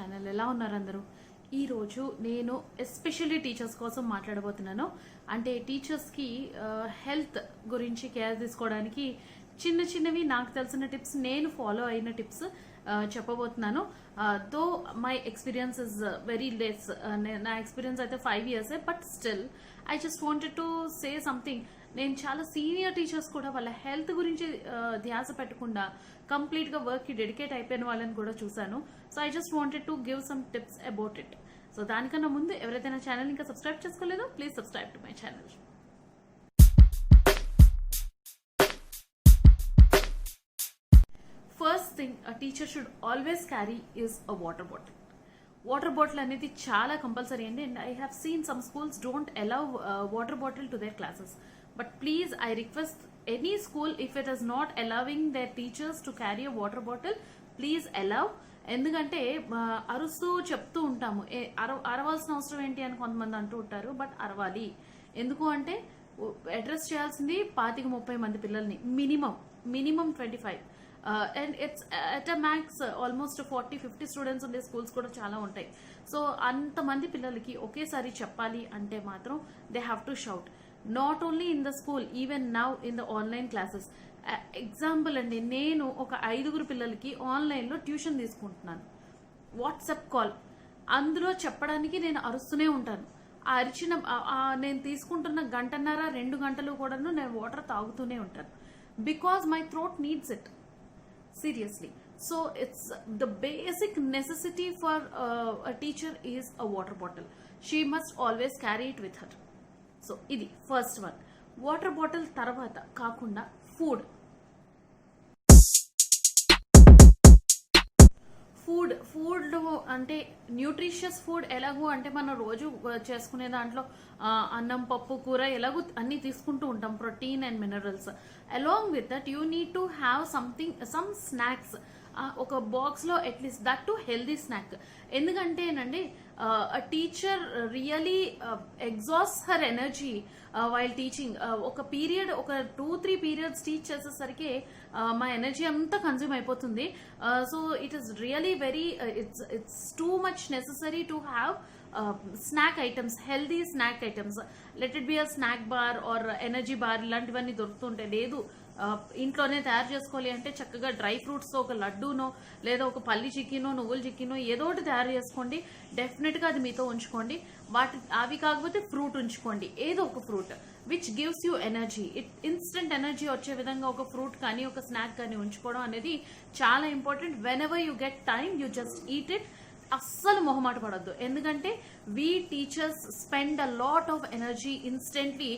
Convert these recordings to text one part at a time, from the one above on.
Channel. ఎలా ఉన్నారు అందరూ? ఈరోజు నేను ఎస్పెషల్లీ టీచర్స్ కోసం మాట్లాడబోతున్నాను. అంటే టీచర్స్కి హెల్త్ గురించి కేర్ తీసుకోవడానికి చిన్న చిన్నవి నాకు తెలిసిన టిప్స్, నేను ఫాలో అయిన టిప్స్ చెప్పబోతున్నాను. దో my experience is very less. నా ఎక్స్పీరియన్స్ అయితే 5 years, but still I just wanted to say something. నేను చాలా సీనియర్ టీచర్స్ కూడా వాళ్ళ హెల్త్ గురించి ధ్యాస పెట్టకుండా కంప్లీట్గా వర్క్కి డెడికేట్ అయిపోయిన వాళ్ళని కూడా చూశాను. So I just wanted to give some tips about it. So దానికన్నా ముందు ఎవరైతే నా ఛానల్ ఇంకా సబ్స్క్రైబ్ చేసుకోలేదో please subscribe to my channel. First thing a teacher should always carry is a water bottle. Water bottle అనేది చాలా compulsory అండి. And I have seen some schools don't allow water bottle to their classes. But please I request any school, if it is not allowing there teachers to carry a water bottle, please allow. ఎందుకంటే అరుస్తూ చెప్తూ ఉంటాము, అరవాల్సిన అవసరం ఏంటి అని కొంతమంది అంటూ ఉంటారు. బట్ అరవాలి ఎందుకు అంటే అడ్రస్ చేయాల్సింది 25-30 మంది పిల్లల్ని, minimum 25. And it's at a max almost 40-50 students ఉండే స్కూల్స్ కూడా చాలా ఉంటాయి. సో అంతమంది పిల్లలకి ఒకేసారి చెప్పాలి అంటే మాత్రం they have to shout. Not only in the school, even now in the online classes. Example అండి, నేను ఒక 5 పిల్లలకి ఆన్లైన్లో ట్యూషన్ తీసుకుంటున్నాను. వాట్సాప్ కాల్, అందులో చెప్పడానికి నేను అరుస్తూనే ఉంటాను. ఆ అరిచిన నేను తీసుకుంటున్న 1.5-2 గంటలు కూడాను నేను వాటర్ తాగుతూనే ఉంటాను. Because my throat needs it. Seriously. So it's the basic necessity for a teacher is a water bottle. She must always carry it with her. So idi first one. Water bottle tarvata kaakunda food అంటే nutritious food ఎలాగో అంటే మనం రోజు చేసుకునే దాంట్లో అన్నం, పప్పు, కూర ఎలాగో అన్ని తీసుకుంటూ ఉంటాం, protein and minerals. Along with that you need to have some snacks ఒక బాక్స్లో, at least that to healthy snack. ఎందుకంటేనండి a teacher really exhausts her energy while teaching. ఒక పీరియడ్, ఒక 2-3 periods టీచ్ చేసేసరికి మా ఎనర్జీ అంతా కన్జ్యూమ్ అయిపోతుంది. So it is really very it's too much necessary to have snack items, healthy snack items. Let it be a snack bar or energy bar, ఇలాంటివన్నీ దొరుకుతుంటాయి. లేదు ఇంట్లోనే తయారు చేసుకోవాలి అంటే చక్కగా డ్రై ఫ్రూట్స్తో ఒక లడ్డూనో లేదా ఒక పల్లి చిక్కీనో, నువ్వుల చిక్కీనో ఏదో ఒకటి తయారు చేసుకోండి. డెఫినెట్గా అది మీతో ఉంచుకోండి. అవి కాకపోతే ఫ్రూట్ ఉంచుకోండి, ఏదో ఒక fruit which gives you energy. Instant energy వచ్చే విధంగా ఒక ఫ్రూట్ కానీ ఒక స్నాక్ కానీ ఉంచుకోవడం అనేది చాలా important. When ever you get time you just eat it. అస్సలు మొహమాట పడద్దు. ఎందుకంటే we teachers spend a lot of energy instantly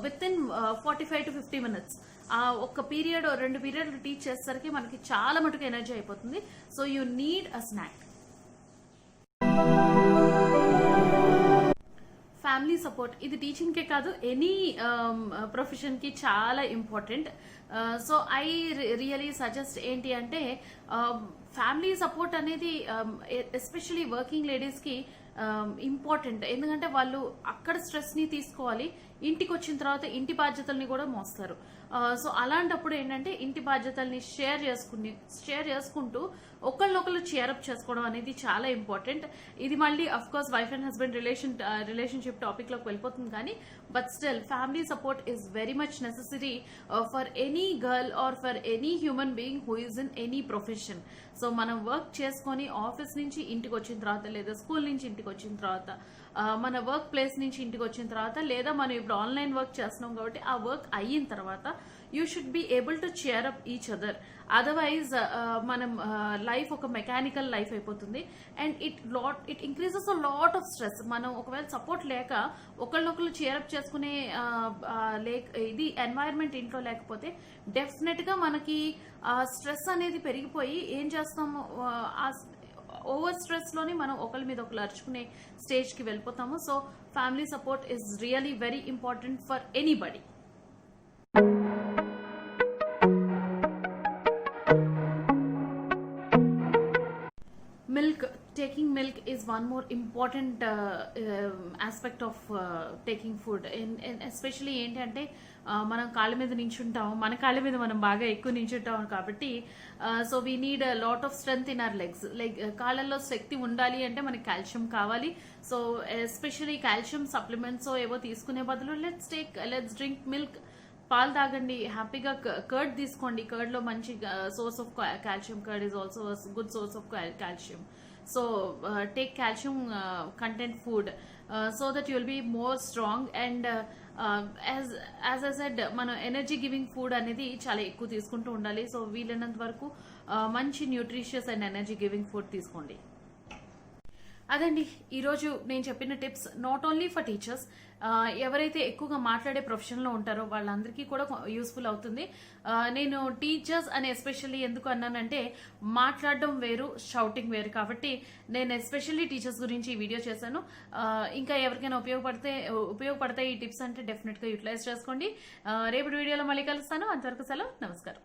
with in 45-50 minutes. ఒక పీరియడ్ 2 పీరియడ్లు టీచ్ చేసేసరికి మనకి చాలా మటుకు ఎనర్జీ అయిపోతుంది. So you need a snack. Family support, ఇది టీచింగ్కే కాదు ఎనీ ప్రొఫెషన్కి చాలా important. So I really suggest ఏంటి అంటే ఫ్యామిలీ సపోర్ట్ అనేది ఎస్పెషలీ వర్కింగ్ లేడీస్కి ఇంపార్టెంట్. ఎందుకంటే వాళ్ళు అక్కడ స్ట్రెస్ని తీసుకోవాలి, ఇంటికి వచ్చిన తర్వాత ఇంటి బాధ్యతల్ని కూడా మోస్తారు. సో అలాంటప్పుడు ఏంటంటే ఇంటి బాధ్యతల్ని షేర్ చేసుకుంటూ ఒకళ్ళనొకళ్ళు చేరప్ చేసుకోవడం అనేది చాలా ఇంపార్టెంట్. ఇది మళ్ళీ of course wife and husband relationship టాపిక్లోకి వెళ్ళిపోతుంది. కానీ but still family support is very much necessary for any girl or for any human being who is in any profession. So మనం వర్క్ చేసుకొని ఆఫీస్ నుంచి ఇంటికి వచ్చిన తర్వాత, లేదా స్కూల్ నుంచి ఇంటికి వచ్చిన తర్వాత, మన వర్క్ ప్లేస్ నుంచి ఇంటికి వచ్చిన తర్వాత, లేదా మనం ఇప్పుడు ఆన్లైన్ వర్క్ చేస్తున్నాం కాబట్టి ఆ వర్క్ అయిన తర్వాత you should be able to cheer up each other. Otherwise మనం లైఫ్ ఒక మెకానికల్ లైఫ్ అయిపోతుంది. And it increases a lot of stress. మనం ఒకవేళ సపోర్ట్ లేక ఒకళ్ళనొకళ్ళు చేరప్ చేసుకునే ఇది ఎన్వైరన్మెంట్ ఇంట్లో లేకపోతే డెఫినెట్గా మనకి స్ట్రెస్ అనేది పెరిగిపోయి ఏం చేస్తాము, ఓవర్ స్ట్రెస్ లోని మనం ఒకరి మీద ఒకరు అరుచుకునే స్టేజ్ కి వెళ్ళిపోతాము. So family support is really very important for anybody. Milk taking milk is one more important aspect of taking food. Especially ఏంటంటే మనం కాళ్ళ మీద నించుంటాం, మన కాళ్ళ మీద మనం బాగా ఎక్కువ నించుంటాం కాబట్టి so we need lot of strength in our legs. Like కాళ్ళల్లో శక్తి ఉండాలి అంటే మనకి కాల్షియం కావాలి. సో ఎస్పెషల్లీ కాల్షియం సప్లిమెంట్స్ ఏవో తీసుకునే బదులు లెట్స్ డ్రింక్ మిల్క్. పాలు తాగండి, హ్యాపీగా కర్డ్ తీసుకోండి. కర్డ్ లో మంచి source of calcium. Curd is also good source of calcium. So take calcium content food so that you'll be more strong. And as I said, మనం ఎనర్జీ గివింగ్ ఫుడ్ అనేది చాలా ఎక్కువ తీసుకుంటూ ఉండాలి. సో వీలైనంత వరకు మంచి nutritious and energy giving food తీసుకోండి. అదండి ఈరోజు నేను చెప్పిన tips. Not only for teachers, ఎవరైతే ఎక్కువగా మాట్లాడే ప్రొఫెషన్లో ఉంటారో వాళ్ళందరికీ కూడా యూస్ఫుల్ అవుతుంది. నేను టీచర్స్ అని ఎస్పెషల్లీ ఎందుకు అన్నానంటే మాట్లాడడం వేరు, షౌటింగ్ వేరు. కాబట్టి నేను ఎస్పెషల్లీ టీచర్స్ గురించి ఈ వీడియో చేశాను. ఇంకా ఎవరికైనా ఉపయోగపడతాయి ఈ టిప్స్ అంటే డెఫినెట్గా యూటిలైజ్ చేసుకోండి. రేపటి వీడియోలో మళ్ళీ కలుస్తాను. అంతవరకు సెలవు, నమస్కారం.